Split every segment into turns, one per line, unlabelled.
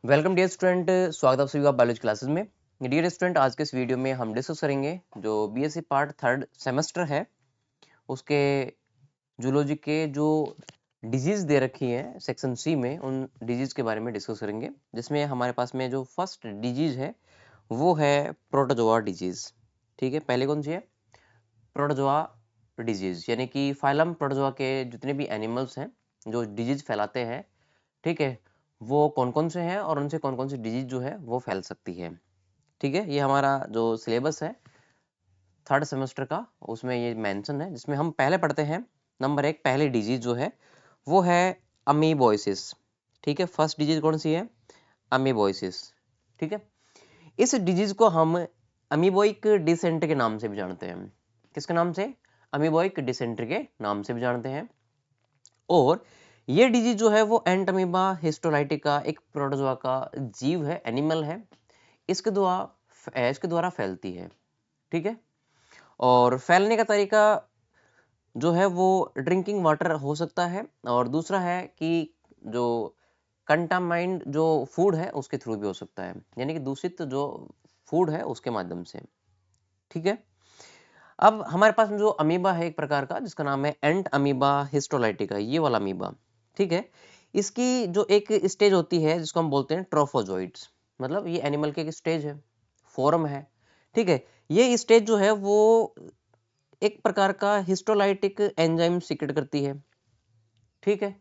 Welcome dear student, स्वागत है आप सभी का बायोलॉजी क्लासेस में। डियर स्टूडेंट, आज के इस वीडियो में हम डिस्कस करेंगे जो बीएससी पार्ट थर्ड सेमेस्टर है उसके जूलॉजी के जो डिजीज दे रखी है सेक्शन सी में, उन डिजीज के बारे में डिस्कस करेंगे। जिसमें हमारे पास में जो फर्स्ट डिजीज है वो है प्रोटोजोआ डिजीज। ठीक है, पहले कौन सी है? प्रोटोजोआ डिजीज, यानी कि फाइलम प्रोटोजोआ के जितने भी एनिमल्स हैं जो डिजीज फैलाते हैं, ठीक है, वो कौन कौन से हैं और उनसे कौन कौन सी डिजीज जो है वो फैल सकती है। ठीक है, ये हमारा जो सिलेबस है थर्ड सेमेस्टर का, उसमें ये मेंशन है, जिसमें हम पहले पढ़ते हैं नंबर 1 पहली डिजीज जो है वो है अमीबोइसिस। ठीक है, फर्स्ट डिजीज कौन सी है? अमीबोइसिस। ठीक है, इस डिजीज को हम अमीबोइक डिसेंट्री के नाम से भी जानते हैं। किसके नाम से? अमीबोइक डिसेंट्री के नाम से भी जानते हैं। और ये डिजीज जो है वो एंटमीबा हिस्टोलाइटिका एक प्रोटोजोआ का जीव है, एनिमल है। इसके द्वारा फैलती है। ठीक है, और फैलने का तरीका जो है वो ड्रिंकिंग वाटर हो सकता है, और दूसरा है कि जो कंटामाइंड जो फूड है उसके थ्रू भी हो सकता है, यानी कि दूषित जो फूड है उसके माध्यम से। ठीक है, अब हमारे पास में जो अमीबा है एक प्रकार का, जिसका नाम है एंट अमीबा हिस्टोलाइटिका, ये वाला अमीबा। ठीक है, इसकी जो एक स्टेज होती है जिसको हम बोलते हैं ट्रोफोजोइड्स, मतलब ये एनिमल की एक स्टेज है, फॉर्म है। ठीक है, ये स्टेज जो है वो एक प्रकार का हिस्टोलाइटिक एंजाइम सीक्रेट करती है। ठीक है,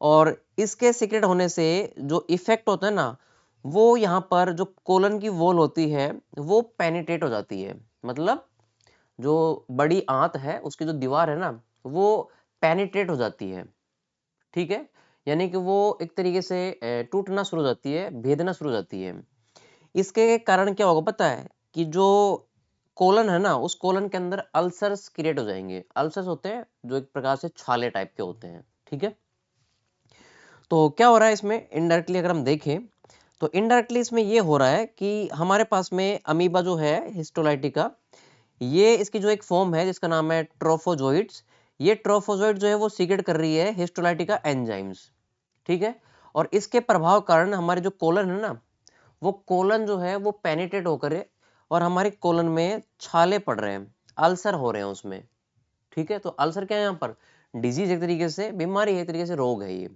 और इसके सीक्रेट होने से जो इफेक्ट होता है ना, वो यहाँ पर जो कोलन की वॉल होती है वो पेनिट्रेट हो जाती है। मतलब जो बड़ी आंत है उसकी जो दीवार है ना, वो पेनिट्रेट हो जाती है। ठीक है, यानी कि वो एक तरीके से टूटना शुरू हो जाती है, भेदना शुरू हो जाती है। इसके कारण क्या होगा पता है? कि जो कोलन है ना, उस कोलन के अंदर अल्सर्स क्रिएट हो जाएंगे। अल्सर्स होते हैं जो एक प्रकार से छाले टाइप के होते हैं। ठीक है, तो क्या हो रहा है इसमें इनडायरेक्टली अगर हम देखें, तो इनडायरेक्टली इसमें ये हो रहा है कि हमारे पास में अमीबा जो है हिस्टोलाइटिका, ये इसकी जो एक फॉर्म है जिसका नाम है ट्रोफोजोइड्स, ये ट्रोफोजोइड जो है वो सीक्रेट कर रही है हिस्टोलाइटिका एंजाइम्स। ठीक है, और इसके प्रभाव कारण हमारे जो कोलन है ना, वो कोलन जो है वो पेनिट्रेट होकर और हमारे कोलन में छाले पड़ रहे हैं, अल्सर हो रहे हैं उसमें। ठीक है, तो अल्सर क्या है? यहाँ पर डिजीज, एक तरीके से बीमारी है, एक तरीके से रोग है ये।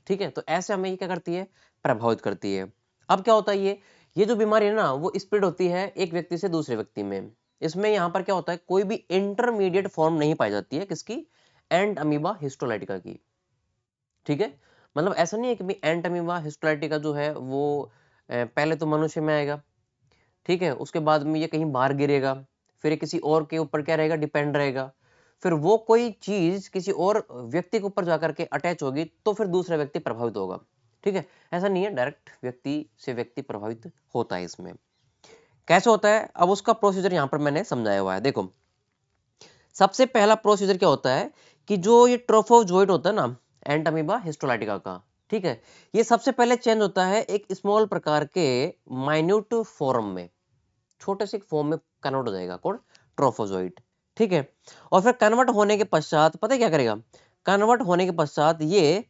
ठीक है, तो ऐसे हमें ये क्या करती है? प्रभावित करती है। अब क्या होता है, ये जो बीमारी है ना वो स्प्रेड होती है एक व्यक्ति से दूसरे व्यक्ति में। इसमें यहाँ पर क्या होता है, कोई भी इंटरमीडिएट फॉर्म नहीं पाई जाती है। किसकी? एंट अमीबा हिस्टोलाइटिका की। ठीक है, मतलब ऐसा नहीं है कि एंट अमीबा हिस्टोलाइटिका जो है वो पहले तो मनुष्य में आएगा, ठीक है, उसके बाद में ये कहीं बाहर गिरेगा, फिर ये किसी और के ऊपर क्या रहेगा? डिपेंड रहेगा। फिर वो कोई चीज किसी और व्यक्ति के ऊपर जाकर के अटैच होगी तो फिर दूसरा व्यक्ति प्रभावित होगा। ठीक है, ऐसा नहीं है डायरेक्ट व्यक्ति से व्यक्ति प्रभावित होता है। इसमें कैसे होता है, अब उसका प्रोसीजर यहाँ पर मैंने समझाया हुआ है। देखो, सबसे पहला प्रोसीजर क्या होता है कि जो ये ट्रोफोजोइड होता है ना, एंट अमीबा हिस्टोलाइटिका का, ठीक है, ये सबसे पहले चेंज होता है एक स्मॉल प्रकार के माइन्यूट फॉर्म में, छोटे से फॉर्म में कन्वर्ट हो जाएगा। कौन? ट्रोफोजोइड। ठीक है, और फिर कन्वर्ट होने के पश्चात पता है क्या करेगा? कन्वर्ट होने के पश्चात ये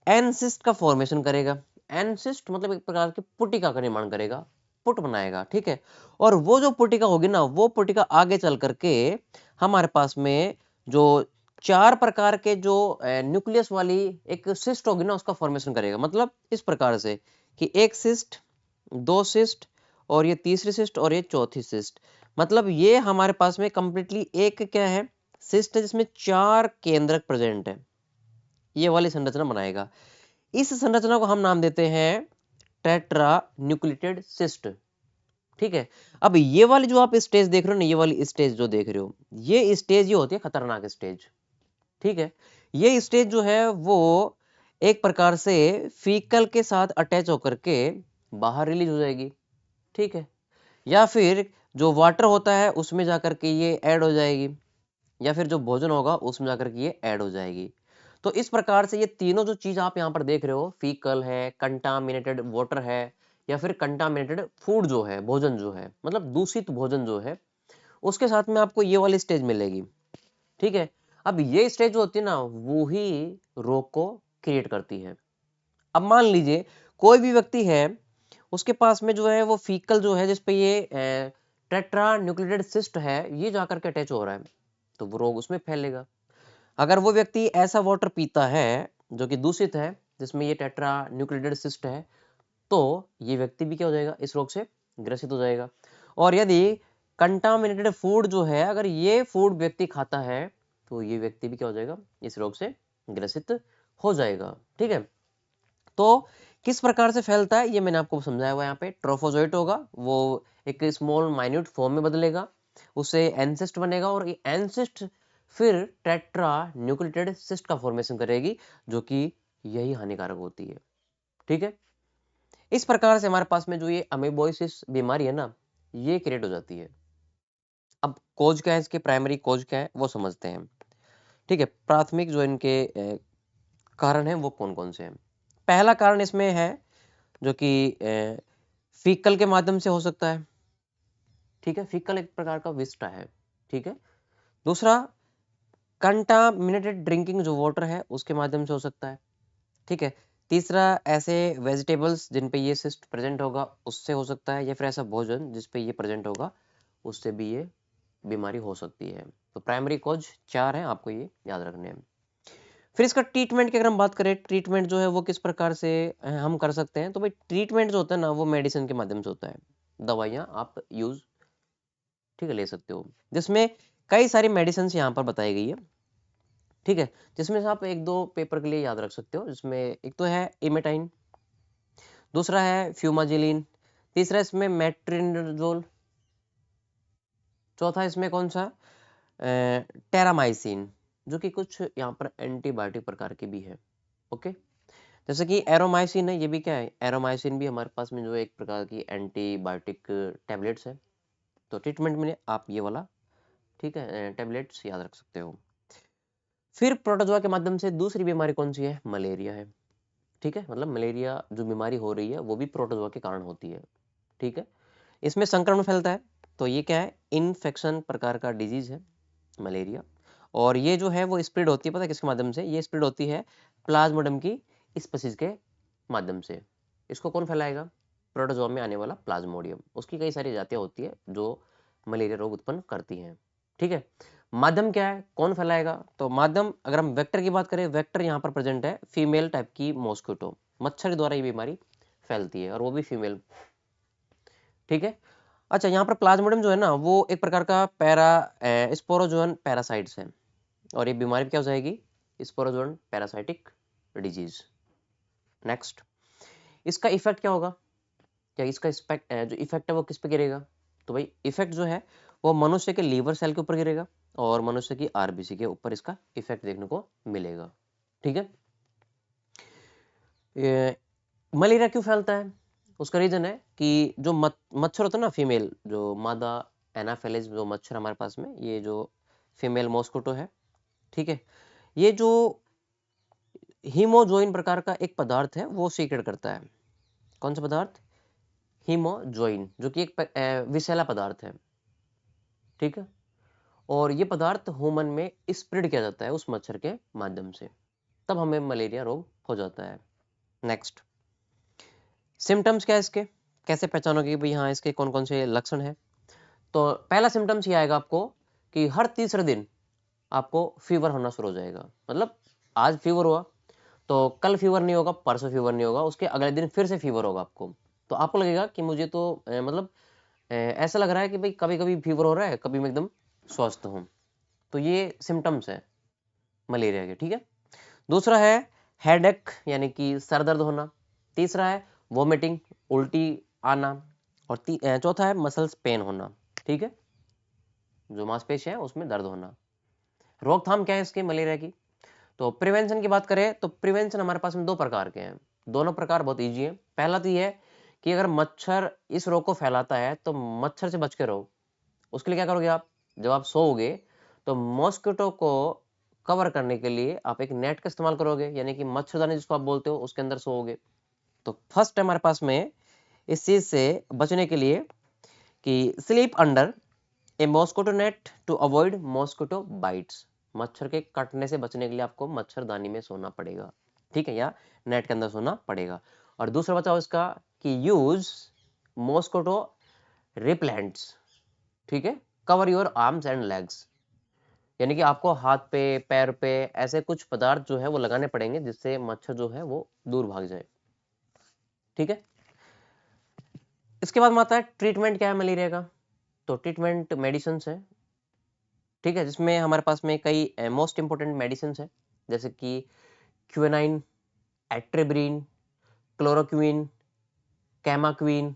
एनसिस्ट का फॉर्मेशन करेगा। एनसिस्ट मतलब एक प्रकार की पुटिका का निर्माण करेगा, पुट बनाएगा। ठीक है, और वो जो पुटिका होगी ना, वो पुटिका आगे चल करके हमारे पास में जो चार प्रकार के जो न्यूक्लियस वाली एक सिस्ट होगी ना, उसका फॉर्मेशन करेगा। मतलब इस प्रकार से कि एक सिस्ट, दो सिस्ट, और ये तीसरी सिस्ट, और ये चौथी सिस्ट। मतलब ये हमारे पास में कंप्लीटली एक क्या है? सिस्ट है जिसमें चार केंद्रक प्रेजेंट है, ये वाली संरचना बनाएगा। इस संरचना को हम नाम देते हैं टेट्रा न्यूक्लिटेड सिस्ट। ठीक है, अब ये वाली जो आप स्टेज देख रहे हो ना, ये वाली स्टेज जो देख रहे हो, ये स्टेज ये होती है खतरनाक स्टेज। ठीक है, ये स्टेज जो है वो एक प्रकार से फीकल के साथ अटैच होकर के बाहर रिलीज हो जाएगी। ठीक है, या फिर जो वाटर होता है उसमें जाकर के ये ऐड हो जाएगी, या फिर जो भोजन होगा उसमें जाकर के ये ऐड हो जाएगी। तो इस प्रकार से ये तीनों जो चीज आप यहाँ पर देख रहे हो, फीकल है, कंटामिनेटेड वाटर है, या फिर कंटामिनेटेड फूड जो है, भोजन जो है, मतलब दूषित भोजन जो है, उसके साथ में आपको ये वाली स्टेज मिलेगी। ठीक है, अब ये स्टेज जो होती है ना, वो ही रोग को क्रिएट करती है। अब मान लीजिए कोई भी व्यक्ति है, उसके पास में जो है वो फीकल जो है जिसपे ये टेट्रा न्यूक्लियोटाइड सिस्ट है, ये जाकर के अटैच हो रहा है, तो वो रोग उसमें फैलेगा। अगर वो व्यक्ति ऐसा वाटर पीता है जो कि दूषित है, जिसमें ये टेट्रा न्यूक्लियोटाइड सिस्ट है, तो ये व्यक्ति भी क्या हो जाएगा, इस रोग से ग्रसित हो जाएगा। और यदि कंटामिनेटेड फूड जो है, अगर ये फूड व्यक्ति खाता है, तो ये व्यक्ति भी क्या हो जाएगा, इस रोग से ग्रसित हो जाएगा। ठीक है, तो किस प्रकार से फैलता है ये मैंने आपको समझाया हुआ है। यहाँ पे ट्रोफोजोइट होगा, वो एक स्मॉल माइन्यूट फॉर्म में बदलेगा, उससे एंसिस्ट बनेगा, और ये एंसिस्ट फिर टेट्रा न्यूक्लियोटाइड सिस्ट का फॉर्मेशन करेगी, जो कि यही हानिकारक होती है। ठीक है, इस प्रकार से हमारे पास में जो ये अमीबोसिस बीमारी है ना, ये क्रिएट हो जाती है। अब कोज क्या है, इसके प्राइमरी कोज क्या है वो समझते हैं। ठीक है, प्राथमिक जो इनके कारण हैं वो कौन कौन से हैं। पहला कारण इसमें है जो कि फीकल के माध्यम से हो सकता है। ठीक है, फीकल एक प्रकार का विष्टा है। ठीक है, दूसरा कंटामिनेटेड ड्रिंकिंग जो वाटर है उसके माध्यम से हो सकता है। ठीक है, तीसरा ऐसे वेजिटेबल्स जिन पे ये सिस्ट प्रेजेंट होगा उससे हो सकता है, या फिर ऐसा भोजन जिस पे ये प्रेजेंट होगा उससे भी ये बीमारी हो सकती है। तो प्राइमरी कॉज 4 हैं, आपको ये याद रखने हैं। फिर इसका ट्रीटमेंट की अगर हम बात करें, ट्रीटमेंट जो है वो किस प्रकार से हम कर सकते हैं, तो भाई ट्रीटमेंट जो होता है ना वो मेडिसिन के माध्यम से होता है। दवाइयाँ आप यूज, ठीक है, ले सकते हो, जिसमें कई सारी मेडिसिन यहाँ पर बताई गई है। ठीक है, जिसमें से आप एक दो पेपर के लिए याद रख सकते हो, जिसमें एक तो है इमेटाइन, दूसरा है फ्यूमाजिलिन, तीसरा इसमें मेट्रिनोजोल, चौथा इसमें कौन सा टेरामाइसिन, जो कि कुछ यहाँ पर एंटीबायोटिक प्रकार के भी है। ओके, जैसे कि एरोमाइसिन है, ये भी क्या है, एरोमाइसिन भी हमारे पास में जो है एक प्रकार की एंटीबायोटिक टैबलेट्स है। तो ट्रीटमेंट में आप ये वाला, ठीक है, टैबलेट्स याद रख सकते हो। फिर प्रोटोजोआ के माध्यम से दूसरी बीमारी कौन सी है, मलेरिया है। ठीक है, मतलब मलेरिया जो बीमारी हो रही है वो भी प्रोटोजोआ के कारण होती है। ठीक है, इसमें संक्रमण फैलता है, तो ये क्या है, इन्फेक्शन प्रकार का डिजीज है मलेरिया। और ये जो है वो स्प्रेड होती है, पता है किसके माध्यम से, ये स्प्रेड होती है प्लाज्मोडियम की स्पीशीज के माध्यम से। इसको कौन फैलाएगा, प्रोटोजोआ में आने वाला प्लाज्मोडियम, उसकी कई सारी जातियां होती है जो मलेरिया रोग उत्पन्न करती हैं। ठीक है, माध्यम क्या है, कौन फैलाएगा, तो माध्यम अगर हम वेक्टर की बात करें, वेक्टर यहाँ पर प्रेजेंट है फीमेल टाइप की मॉस्किटो, मच्छर के द्वारा ये बीमारी फैलती है, और वो भी फीमेल। ठीक है, अच्छा, यहाँ पर प्लाज्मोडियम जो है ना वो एक प्रकार का स्पोरोजोअन पैरासाइट्स है, और ये बीमारी क्या हो जाएगी, स्पोरोजोअन पैरासाइटिक डिजीज। नेक्स्ट, इसका इफेक्ट क्या होगा, क्या इसका जो इफेक्ट है वो किस पे गिरेगा, तो भाई इफेक्ट जो है वो मनुष्य के लीवर सेल के ऊपर गिरेगा, और मनुष्य की आरबीसी के ऊपर इसका इफेक्ट देखने को मिलेगा। ठीक है, ये मलेरिया क्यों फैलता है, उसका रीजन है कि जो मच्छर होता है ना, फीमेल जो मादा एनाफेलिस जो मच्छर हमारे पास में, ये जो फीमेल मॉस्किटो है, ठीक है, ये जो हीमोजोइन प्रकार का एक पदार्थ है वो सीक्रेट करता है। कौन सा पदार्थ, हीमोजोइन, जो कि एक विषैला पदार्थ है। ठीक है, और ये पदार्थ ह्यूमन में स्प्रेड किया जाता है उस मच्छर के माध्यम से, तब हमें मलेरिया रोग हो जाता है। नेक्स्ट, सिम्टम्स क्या है इसके, कैसे पहचानोगे भाई हाँ इसके कौन कौन से लक्षण है, तो पहला सिम्टम्स ये आएगा आपको कि हर तीसरे दिन आपको फीवर होना शुरू हो जाएगा। मतलब आज फीवर हुआ तो कल फीवर नहीं होगा, परसों फीवर नहीं होगा, उसके अगले दिन फिर से फीवर होगा आपको। तो आपको लगेगा कि मुझे तो मतलब ऐसा लग रहा है कि भाई कभी कभी फीवर हो रहा है, कभी मैं एकदम स्वस्थ हूँ। तो ये सिम्टम्स है मलेरिया के। ठीक है, दूसरा है हेडेक यानी कि सर दर्द होना, तीसरा है वोमिटिंग उल्टी आना, और चौथा है मसल्स पेन होना। ठीक है, जो मांसपेशियां है उसमें दर्द होना। रोकथाम क्या है इसके मलेरिया की, तो प्रिवेंशन की बात करें तो प्रिवेंशन हमारे पास में दो प्रकार के हैं, दोनों प्रकार बहुत ईजी है। पहला तो ये है कि अगर मच्छर इस रोग को फैलाता है तो मच्छर से बच के रहो। उसके लिए क्या करोगे आप, जब आप सोओगे तो मॉस्किटो को कवर करने के लिए आप एक नेट का इस्तेमाल करोगे, यानी कि मच्छरदानी जिसको आप बोलते हो उसके अंदर सोओगे। तो फर्स्ट हमारे पास में इस चीज से बचने के लिए कि sleep under a mosquito net to avoid mosquito bites, मच्छर के काटने से बचने के लिए आपको मच्छरदानी में सोना पड़ेगा। ठीक है, या नेट के अंदर सोना पड़ेगा। और दूसरा बचाओ इसका कि यूज मॉस्किटो रिपेलेंट्स, ठीक है, cover your arms and legs, यानी कि आपको हाथ पे, पैर पे ऐसे कुछ पदार्थ जो है वो लगाने पड़ेंगे जिससे मच्छर जो है वो दूर भाग जाए, ठीक है। इसके बाद में आता है ट्रीटमेंट क्या है मलेरिया का। तो ट्रीटमेंट मेडिसिन है, ठीक है, जिसमें हमारे पास में कई मोस्ट इंपोर्टेंट मेडिसिन है, जैसे कि क्विनाइन, एट्रेब्रिन, क्लोरोक्विन, कैमाक्विन,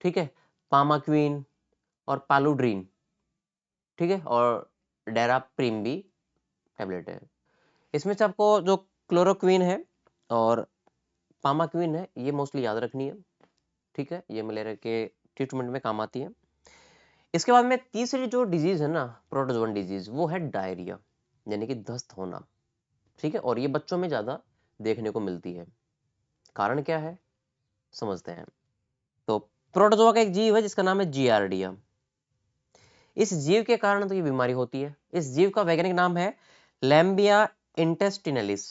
ठीक है, पामाक्विन और पालुड्रीन, ठीक है, और डेराप्रिम भी टैबलेट है। इसमें से आपको जो क्लोरोक्विन है और पामाक्विन है ये मोस्टली याद रखनी है, ठीक है, ये मलेरिया के ट्रीटमेंट में काम आती है। इसके बाद में तीसरी जो डिजीज है ना, प्रोटोजोन डिजीज, वो है डायरिया, यानी कि दस्त होना, ठीक है, और ये बच्चों में ज्यादा देखने को मिलती है। कारण क्या है समझते हैं। तो प्रोटोजोआ का एक जीव है जिसका नाम है जियार्डिया। इस जीव के कारण तो ये बीमारी होती है। इस जीव का वैज्ञानिक नाम है लैम्बिया इंटेस्टिनलिस,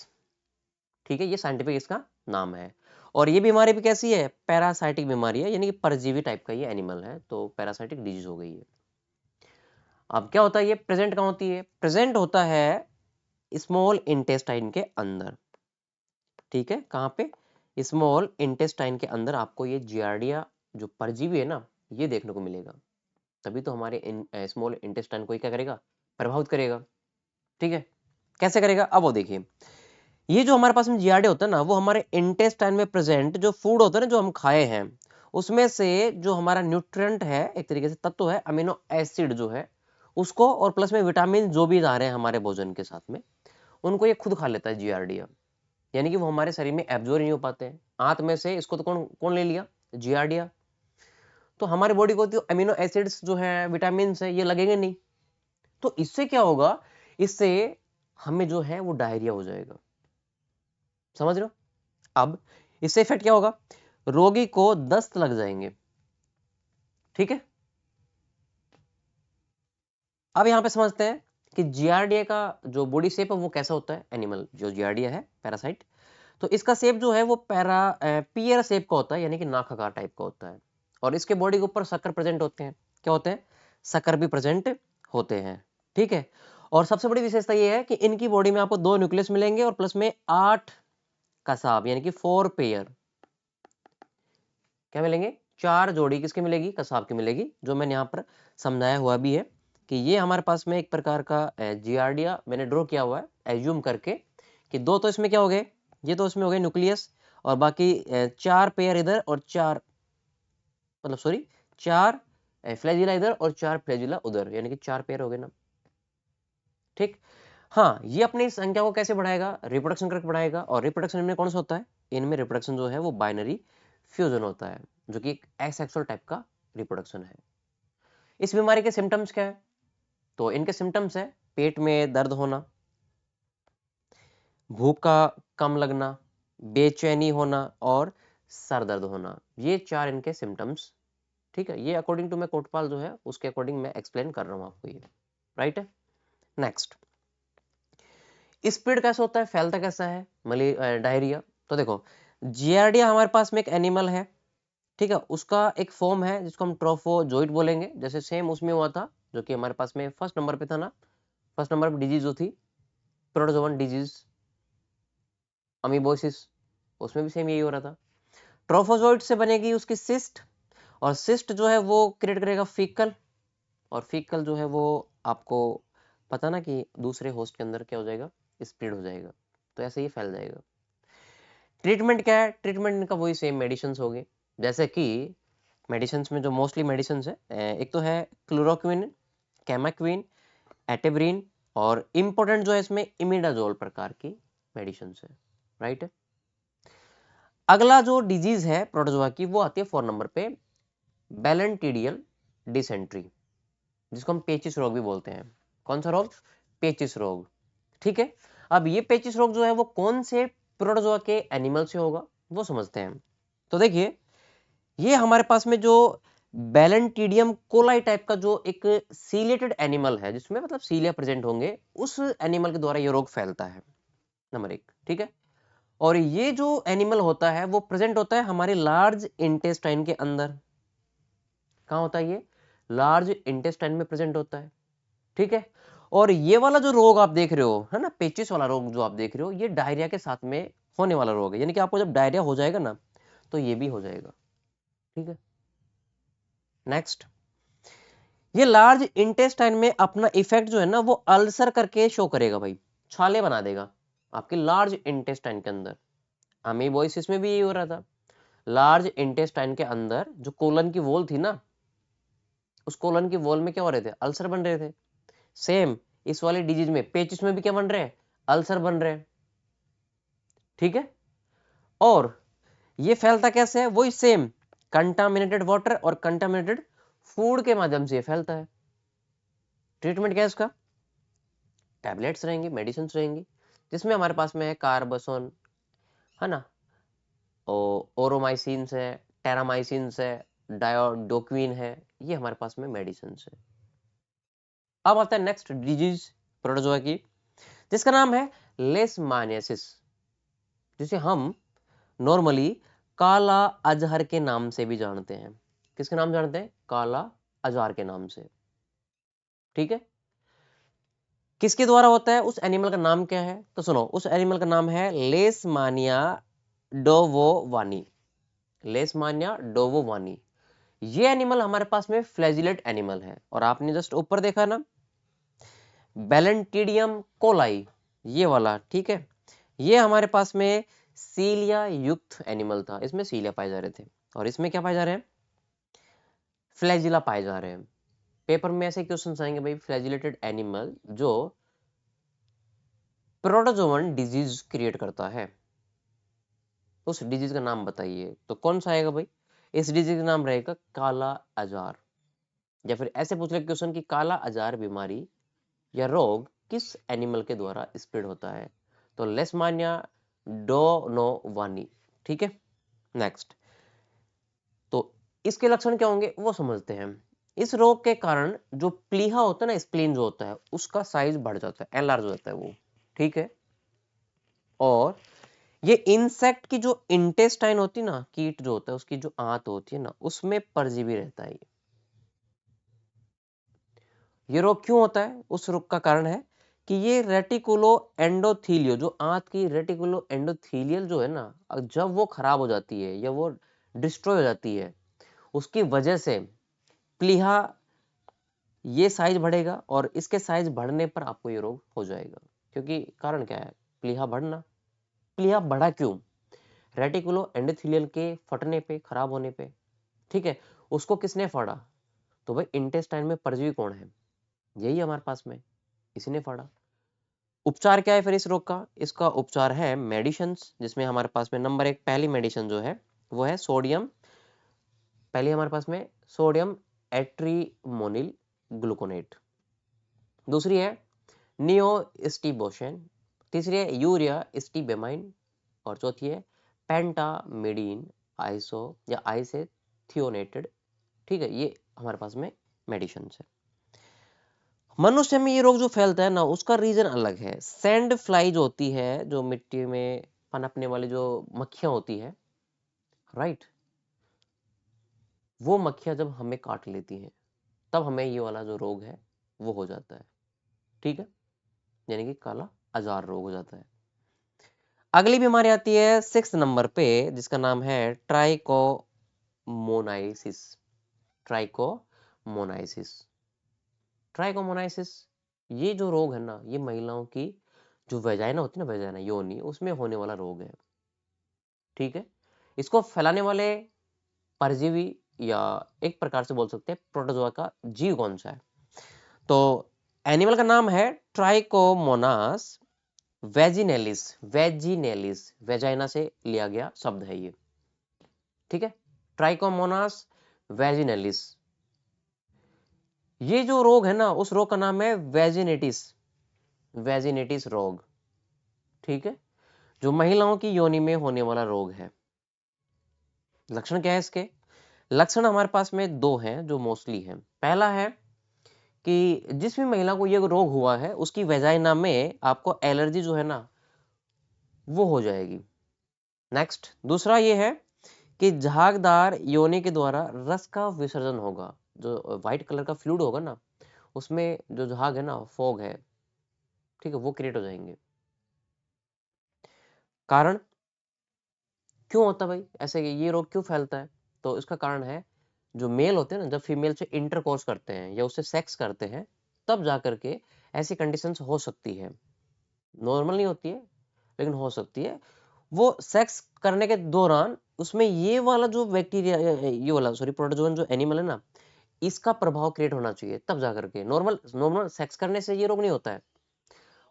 ठीक है, ये साइंटिफिक इसका नाम है। और ये बीमारी भी कैसी है, पैरासाइटिक बीमारी है, यानी कि परजीवी टाइप का ये एनिमल है, तो पैरासाइटिक डिजीज हो गई है। अब क्या होता है, ये प्रेजेंट कहाँ होती है, प्रेजेंट होता है स्मॉल इंटेस्टाइन के अंदर, ठीक है, कहाँ पे, स्मॉल इंटेस्टाइन के अंदर आपको ये जियार्डिया जो परजीवी है ना ये देखने को मिलेगा। तभी तो हमारे स्मॉल इंटेस्टाइन को ही क्या करेगा, प्रभावित करेगा, ठीक है। कैसे करेगा, अब वो देखिए, ये जो हमारे पास में जियार्डिया होता है ना, वो हमारे इंटेस्टाइन में प्रेजेंट जो फूड होता है ना जो हम खाए हैं, उसमें से जो हमारा न्यूट्रिएंट है, एक तरीके से तत्व है, अमीनो एसिड जो है उसको, और प्लस में विटामिन जो भी आ रहे हैं हमारे भोजन के साथ में, उनको ये खुद खा लेता है जियार्डिया, यानी कि वो हमारे शरीर में एब्जॉर्ब नहीं हो पाते हैं। आंत में से इसको तो कौन कौन ले लिया, जियार्डिया। तो हमारी बॉडी को तो अमीनो एसिड्स जो है, विटामिन है, ये लगेंगे नहीं। तो इससे क्या होगा, इससे हमें जो है वो डायरिया हो जाएगा, समझ रहे हो। अब इससे इफेक्ट क्या होगा, रोगी को दस्त लग जाएंगे, ठीक है। अब यहां पे समझते हैं कि जियार्डिया का जो बॉडी शेप है वो कैसा होता है, एनिमल जो जियार्डिया है पैरासाइट, तो इसका शेप जो है वो पियर शेप का होता है, यानी कि नाखाकार टाइप का होता है। और इसके बॉडी के ऊपर शक्कर प्रेजेंट होते हैं, क्या होते हैं, शक्कर भी प्रेजेंट होते हैं, ठीक है। और सबसे बड़ी विशेषता ये है कि इनकी बॉडी में आपको 2 न्यूक्लियस मिलेंगे और प्लस में 8 कसाब, यानी कि 4 पेयर, क्या मिलेंगे, 4 जोड़ी किसकी मिलेगी, कसाब की मिलेगी, जो मैंने यहाँ पर समझाया हुआ भी है कि ये हमारे पास में एक प्रकार का जियार्डिया मैंने ड्रॉ किया हुआ है एज्यूम करके कि 2 तो इसमें क्या हो गए, ये तो इसमें हो गए न्यूक्लियस, और बाकी 4 पेयर इधर और 4, मतलब सॉरी 4 फ्लैजिला इधर और 4 फ्लैजिला उधर, यानी कि 4 पेयर हो गए ना, ठीक। हाँ, ये अपनी संख्या को कैसे बढ़ाएगा, रिप्रोडक्शन करके बढ़ाएगा। और रिप्रोडक्शन इनमें कौन सा होता है, इनमें रिप्रोडक्शन जो है वो बाइनरी फ्यूजन होता है, जो कि एक एसेक्सुअल टाइप का रिप्रोडक्शन है। इस बीमारी के सिम्टम्स क्या है, तो इनके सिम्टम्स है पेट में दर्द होना, भूख का कम लगना, बेचैनी होना और सर दर्द होना, ये 4 इनके सिम्टम्स, ठीक है। ये अकॉर्डिंग टू मैं कोटपाल जो है उसके अकॉर्डिंग मैं एक्सप्लेन कर रहा हूँ आपको ये, राइट है। नेक्स्ट, स्प्रेड कैसा होता है, फैलता कैसा है डायरिया। तो देखो, जियार्डिया हमारे पास में एक एनिमल है, ठीक है, उसका एक फॉर्म है जिसको हम ट्रोफोजोइट बोलेंगे, जैसे सेम उसमें हुआ था जो कि हमारे पास में फर्स्ट नंबर पे था ना, फर्स्ट नंबर पे डिजीज जो थी प्रोटोजोवन डिजीज, अमीबोसिस, उसमें भी सेम यही हो रहा था। ट्रोफोजोइट से बनेगी उसकी सिस्ट, और सिस्ट जो है वो क्रिएट करेगा फीकल, और फीकल जो है वो आपको पता ना कि दूसरे होस्ट के अंदर क्या हो जाएगा, स्प्रेड हो जाएगा, तो ऐसे ही फैल जाएगा। ट्रीटमेंट क्या है, ट्रीटमेंट इनका वही सेम मेडिसिन हो गए, जैसे कि मेडिसिन में जो मोस्टली मेडिसिन है, एक तो है क्लोरोक्विन, कैमाक्विन, एटेब्रिन, और इम्पोर्टेंट जो है इसमें इमिडाजोल प्रकार की मेडिसिन है, राइट है। अगला जो डिजीज है प्रोटोजोआ की वो आती है 4 नंबर पे, बैलेंटिडियल डिसेंट्री, जिसको हम पेचिस रोग भी बोलते हैं। कौन सा रोग, पेचिस रोग, ठीक है। अब ये पेचिस रोग जो है वो कौन से प्रोटोजोआ के एनिमल से होगा वो समझते हैं। तो देखिए, ये हमारे पास में जो बैलेंटिडियम कोलाई टाइप का जो एक सीलेटेड एनिमल है, जिसमें सीलिया प्रेजेंट होंगे, उस एनिमल के द्वारा ये रोग फैलता है, नंबर 1, ठीक है। और ये जो एनिमल होता है वो प्रेजेंट होता है हमारे लार्ज इंटेस्टाइन के अंदर। कहाँ होता है ये? लार्ज इंटेस्टाइन में प्रेजेंट होता है, ठीक है। और ये वाला जो रोग आप देख रहे हो है ना, पेचिस वाला रोग जो आप देख रहे हो, ये डायरिया के साथ में होने वाला रोग है, यानी कि आपको जब डायरिया हो जाएगा ना तो ये भी हो जाएगा, ठीक है। नेक्स्ट, ये लार्ज इंटेस्टाइन में अपना इफेक्ट जो है ना वो अल्सर करके शो करेगा भाई, छाले बना देगा आपके लार्ज इंटेस्टाइन के अंदर। अमीबोसिस में भी यही हो रहा था, लार्ज इंटेस्टाइन के अंदर जो कोलन की वॉल थी ना, उस कोलन की वॉल में क्या हो रहे थे? अल्सर बन रहे थे। सेम इस वाले डिजीज में, पेचिस में भी क्या बन रहे हैं? अल्सर बन रहे हैं, ठीक है। और ये फैलता कैसे है? वही सेम, कंटामिनेटेड वाटर और कंटामिनेटेड फूड के माध्यम से ये फैलता है। ट्रीटमेंट क्या है इसका? टैबलेट्स रहेंगी, मेडिसिन रहेंगी, जिसमें हमारे पास में है कार्बसोन, है ना, ओरोमाइसिन है, टेरामाइसिन है, डायोडोक्विन है, ये हमारे पास में मेडिसिन है। अब आता है नेक्स्ट डिजीज प्रोटोजोआ की, जिसका नाम है लेशमानियासिस, जिसे हम नॉर्मली काला अजहर के नाम से भी जानते हैं। किसके नाम जानते हैं? काला अजहर के नाम से, ठीक है। किसके द्वारा होता है? उस एनिमल का नाम क्या है? तो सुनो, उस एनिमल का नाम है लेशमानिया डोवोवानी। लेशमानिया डोवोवानी, ये एनिमल हमारे पास में फ्लैजिलेट एनिमल है। और आपने जस्ट ऊपर देखा ना, बैलेंटिडियम कोलाई, ये वाला, ठीक है, ये हमारे पास में सीलिया युक्त एनिमल था, इसमें सीलिया पाए जा रहे थे। और इसमें क्या पाए जा रहे हैं? फ्लैजिला पाए जा रहे हैं। पेपर में ऐसे क्वेश्चन आएंगे भाई, फ्लैजिलेटेड एनिमल जो प्रोटोजोवन डिजीज क्रिएट करता है, उस डिजीज का नाम बताइए। तो कौन सा आएगा भाई? इस डिजीज का नाम रहेगा काला अजार। या फिर ऐसे पूछ ले क्वेश्चन कि काला अजार बीमारी या रोग किस एनिमल के द्वारा स्प्रेड होता है? तो लेशमानिया डोनोवानी, ठीक है। नेक्स्ट, तो इसके लक्षण क्या होंगे वो समझते हैं। इस रोग के कारण जो प्लीहा होता है ना, स्प्लीन जो होता है, उसका साइज बढ़ जाता है, एनलार्ज हो जाता है वो, ठीक है। और ये इंसेक्ट की जो इंटेस्टाइन होती है ना, कीट जो होता है उसकी जो आंत होती है ना, उसमें परजीवी रहता है ये रोग क्यों होता है? उस रोग का कारण है कि ये रेटिकुलो एंडोथीलियो, जो आंत की रेटिकुलो एंडोथीलियल जो है ना, जब वो खराब हो जाती है या वो डिस्ट्रॉय हो जाती है, उसकी वजह से प्लीहा ये साइज बढ़ेगा, और इसके साइज बढ़ने पर आपको ये रोग हो जाएगा। क्योंकि कारण क्या है? प्लीहा बढ़ना। प्लीहा बढ़ा क्यों? रेटिकुलो एंडोथीलियल के फटने पे, खराब होने पे, ठीक है। उसको किसने फाड़ा? तो भाई इंटेस्टाइन में परजीवी कौन है? यही हमारे पास में, इसी ने फाड़ा। उपचार क्या है फिर इस रोग का? इसका उपचार है मेडिसिन्स, जिसमें हमारे पास में नंबर 1 पहली मेडिसिन जो है वो है सोडियम, पहली हमारे पास में सोडियम एट्रीमोनिल ग्लूकोनेट, दूसरी है नियोस्टिबोशन, तीसरी है यूरिया स्टीबेमाइन, और चौथी है पेंटामिडीन आइसो या आइसेथियोनेटेड, ठीक है। ये हमारे पास में मेडिसिन है। मनुष्य में ये रोग जो फैलता है ना, उसका रीजन अलग है। सैंड फ्लाई जो होती है, जो मिट्टी में पनपने वाली जो मक्खियां होती है, राइट, वो मक्खियां जब हमें काट लेती हैं तब हमें ये वाला जो रोग है वो हो जाता है, ठीक है, यानी कि काला अजार रोग हो जाता है। अगली बीमारी आती है 6 नंबर पे, जिसका नाम है ट्राइकोमोनाइसिस। ट्राइकोमोनाइसिस, ट्राइकोमोनाइसिस, ये जो रोग है ना, ये महिलाओं की जो वेजाइना होती है ना, वेजाइना योनि, उसमें होने वाला रोग है, ठीक है। इसको फैलाने वाले परजीवी, या एक प्रकार से बोल सकते हैं प्रोटोजोआ का जीव कौन सा है? तो एनिमल का नाम है ट्राइकोमोनास वेजिनेलिस। वेजिनेलिस वेजाइना से लिया गया शब्द है ये, ठीक है। ट्राइकोमोनास वेजिनेलिस, ये जो रोग है ना, उस रोग का नाम है वेजिनेटिस, वेजिनेटिस रोग, ठीक है, जो महिलाओं की योनि में होने वाला रोग है। लक्षण क्या है इसके? लक्षण हमारे पास में दो हैं जो मोस्टली हैं। पहला है कि जिस भी महिला को ये रोग हुआ है, उसकी वेजाइना में आपको एलर्जी जो है ना वो हो जाएगी, नेक्स्ट दूसरा ये है कि झागदार योनि के द्वारा रस का विसर्जन होगा। जो व्हाइट कलर का फ्लूइड होगा ना, उसमें जो झाग है ना, फॉग है, ठीक है, वो क्रिएट हो जाएंगे। कारण क्यों होता है भाई ऐसे, ये रोग क्यों फैलता है? तो इसका कारण है, जो मेल होते हैं ना, जब फीमेल से इंटरकोर्स करते हैं या उससे सेक्स करते हैं, तब जाकर के ऐसी कंडीशंस हो सकती है। नॉर्मल नहीं होती है, लेकिन हो सकती है। वो सेक्स करने के दौरान उसमें ये वाला जो बैक्टीरिया, ये वाला सॉरी प्रोटोजोन जो एनिमल है ना, इसका प्रभाव क्रिएट होना चाहिए, तब जाकर के। नॉर्मल नॉर्मल सेक्स करने से ये रोग नहीं होता है।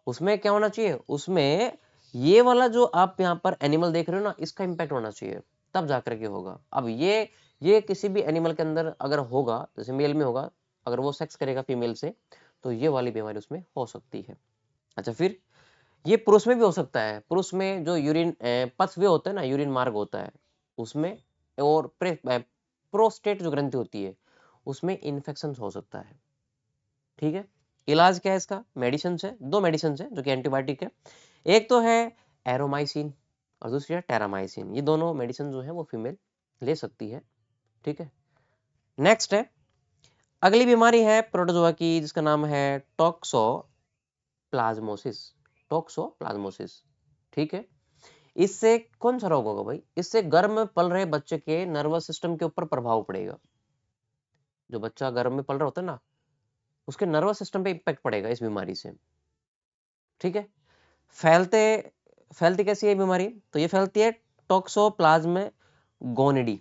उसमें क्या होना चाहिए, उसमें ये वाला जो आप यहाँ पर एनिमल देख रहे हो ना, इसका इंपैक्ट होना चाहिए, तब जाकर के होगा। अब ये किसी भी एनिमल के अंदर अगर होगा, जैसे मेल में होगा, अगर वो सेक्स करेगा फीमेल से, तो ये वाली बीमारी उसमें हो सकती है। अच्छा, फिर ये पुरुष में भी हो सकता है। पुरुष में जो यूरिन पथवे होता है ना, यूरिन मार्ग होता है उसमें, और प्रोस्टेट जो ग्रंथि होती है, उसमें इन्फेक्शन हो सकता है। ठीक है, इलाज क्या है इसका? मेडिसिन है, दो मेडिसिन है जो कि एंटीबायोटिक है। एक तो है एरोमाइसिन और दूसरी है टेरामाइसिन। ये दोनों मेडिसिन जो है वो फीमेल ले सकती है। ठीक है, नेक्स्ट है, अगली बीमारी है प्रोटोजोआ की, जिसका नाम है टॉक्सोप्लाज्मोसिस। टॉक्सोप्लाज्मोसिस, ठीक है। इससे कौन सा रोग होगा भाई? इससे गर्भ में पल रहे बच्चे के नर्वस सिस्टम के ऊपर प्रभाव पड़ेगा। जो बच्चा गर्भ में पल रहा होता है ना, उसके नर्वस सिस्टम पे इम्पैक्ट पड़ेगा इस बीमारी से। ठीक है, फैलते फैलती कैसी है बीमारी? तो ये फैलती है टॉक्सोप्लाज्म गोनिडी,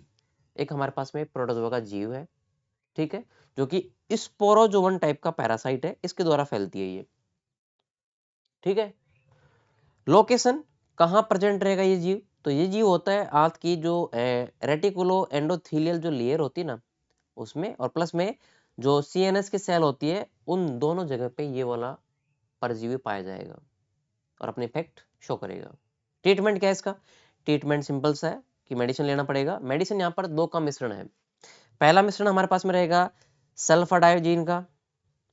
एक हमारे पास में प्रोटोजोआ का जीव है, ठीक है, जो कि स्पोरोजोवन टाइप का पैरासाइट है, इसके द्वारा फैलती है ये। ठीक है, लोकेशन कहाँ प्रेजेंट रहेगा ये जीव? तो ये जीव होता है आंत की जो रेटिकुलो एंडोथीलियल जो लेयर होती है ना, उसमें, और प्लस में जो सीएनएस की सेल होती है, उन दोनों जगह पे ये वाला परजीवी पाया जाएगा और अपने इफेक्ट शो करेगा। ट्रीटमेंट क्या है इसका? ट्रीटमेंट सिंपल सा है कि मेडिसिन लेना पड़ेगा। मेडिसिन यहाँ पर दो का मिश्रण है। पहला मिश्रण हमारे पास में रहेगा सल्फाडायोजीन का,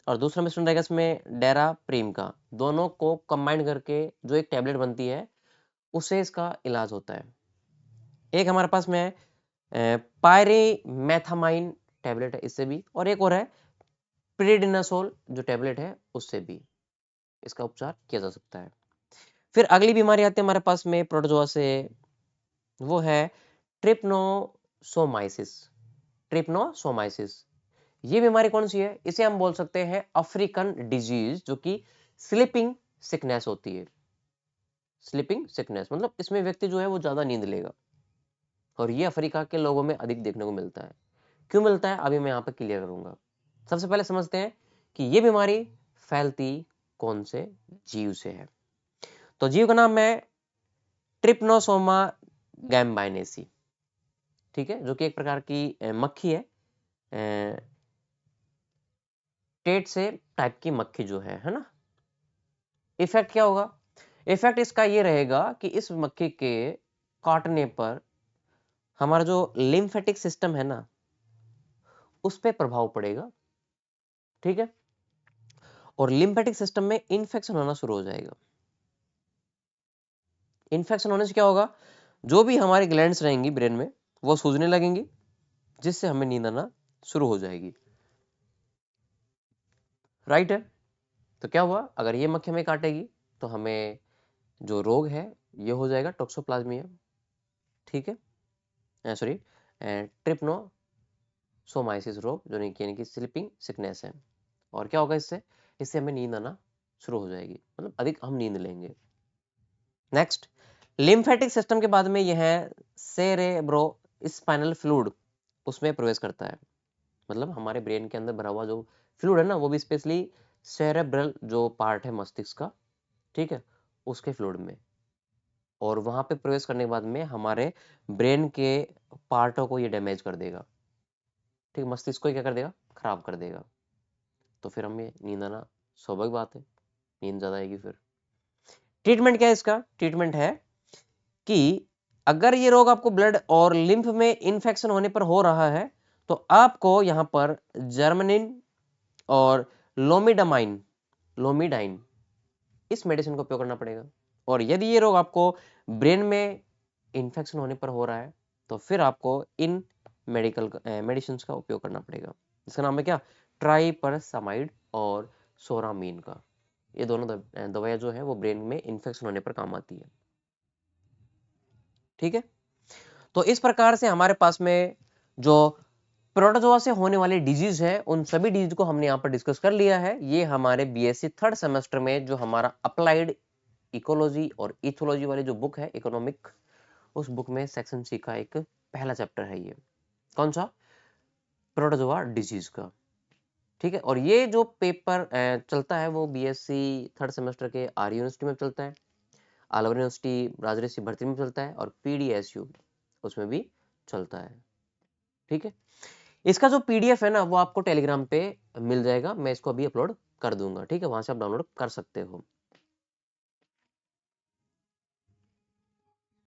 और दूसरा मिश्रण रहेगा इसमें डेराप्रीम का। दोनों को कंबाइन करके जो एक टैबलेट बनती है, उससे इसका इलाज होता है। एक हमारे पास में है पायरेमेथामाइन टैबलेट है, इससे भी, और एक और है प्रिडिनासोल जो टैबलेट है, उससे भी इसका उपचार किया जा सकता है। फिर अगली बीमारी आती है हमारे पास में प्रोटोजोआ से, वो है ट्रिप्नोसोमाइसिस। ट्रिप्नोसोमाइसिस, ये बीमारी कौन सी है? इसे हम बोल सकते हैं अफ्रीकन डिजीज, जो कि स्लीपिंग सिकनेस होती है। स्लीपिंग सिकनेस मतलब इसमें व्यक्ति जो है वो ज्यादा नींद लेगा, और ये अफ्रीका के लोगों में अधिक देखने को मिलता है। क्यों मिलता है, अभी मैं यहाँ पे क्लियर करूंगा। सबसे पहले समझते हैं कि ये बीमारी फैलती कौन से जीव से है। तो जीव का नाम है ट्रिप्नोसोमा गैम्बाइनेसी, ठीक है, जो कि एक प्रकार की मक्खी है, टेट से टाइप की मक्खी जो है ना। इफेक्ट क्या होगा? इफेक्ट इसका ये रहेगा कि इस मक्खी के काटने पर हमारा जो लिम्फेटिक सिस्टम है ना, उस पर प्रभाव पड़ेगा। ठीक है, और लिम्फेटिक सिस्टम में इन्फेक्शन होना शुरू हो जाएगा। इन्फेक्शन होने से क्या होगा? जो भी हमारी ग्लैंड्स रहेंगी ब्रेन में, वो सूजने लगेंगी, जिससे हमें नींद आना शुरू हो जाएगी। राइट है? तो क्या हुआ, अगर ये मक्खी हमें काटेगी तो हमें जो रोग है ये हो जाएगा टॉक्सोप्लाज्मिया। ठीक है, सॉरी, ट्रिप्नोसोमाइसिस रोग, जो यानी कि स्लीपिंग सिकनेस है। और क्या होगा इससे? इससे हमें नींद आना शुरू हो जाएगी, मतलब अधिक हम नींद लेंगे। नेक्स्ट, लिम्फेटिक सिस्टम के बाद में यह है सेरेब्रो स्पाइनल फ्लूइड, उसमें प्रवेश करता है। मतलब हमारे ब्रेन के अंदर भरा हुआ जो फ्लूइड है ना, वो भी स्पेशली सेरेब्रल जो पार्ट है मस्तिष्क का, ठीक है, उसके फ्लूइड में, और वहां पे प्रवेश करने के बाद में हमारे ब्रेन के पार्टों को ये डैमेज कर देगा। ठीक, मस्तिष्क को क्या कर देगा? खराब कर देगा। तो फिर हमें नींद आना स्वाभाविक बात है, नींद ज्यादा आएगी। फिर ट्रीटमेंट क्या है इसका? ट्रीटमेंट है कि अगर ये रोग आपको ब्लड और लिम्फ में इंफेक्शन होने पर हो रहा है, तो आपको यहां पर जर्मनिन और लोमिडामाइन लोमिडाइन इस मेडिसिन का उपयोग करना पड़ेगा। और यदि ये रोग आपको ब्रेन में इन्फेक्शन होने पर हो रहा है तो फिर आपको इन मेडिसिन का उपयोग करना पड़ेगा। इसका नाम है क्या? ट्राइपरसामाइड और सोरामीन का। ये दोनों दवाइयाँ जो है वो ब्रेन में इन्फेक्शन होने पर काम आती है। ठीक है, तो इस प्रकार से हमारे पास में जो प्रोटोजोआ से होने वाले डिजीज है उन सभी डिजीज को हमने यहाँ पर डिस्कस कर लिया है। ये हमारे बीएससी थर्ड सेमेस्टर में जो हमारा अप्लाइड इकोलॉजी और इथोलॉजी वाली जो बुक है इकोनॉमिक, उस बुक में सेक्शन सी का एक पहला चैप्टर है। ये कौन सा? प्रोटोजोआ डिजीज का। ठीक है, और ये जो पेपर चलता है वो बीएससी थर्ड सेमेस्टर के आर यूनिवर्सिटी में चलता है, अलवर यूनिवर्सिटी राजऋषि भर्ती में चलता है और पीडीएसयू उसमें भी चलता है। ठीक है, इसका जो पीडीएफ है ना वो आपको टेलीग्राम पे मिल जाएगा, मैं इसको अभी अपलोड कर दूंगा। ठीक है, वहां से आप डाउनलोड कर सकते हो।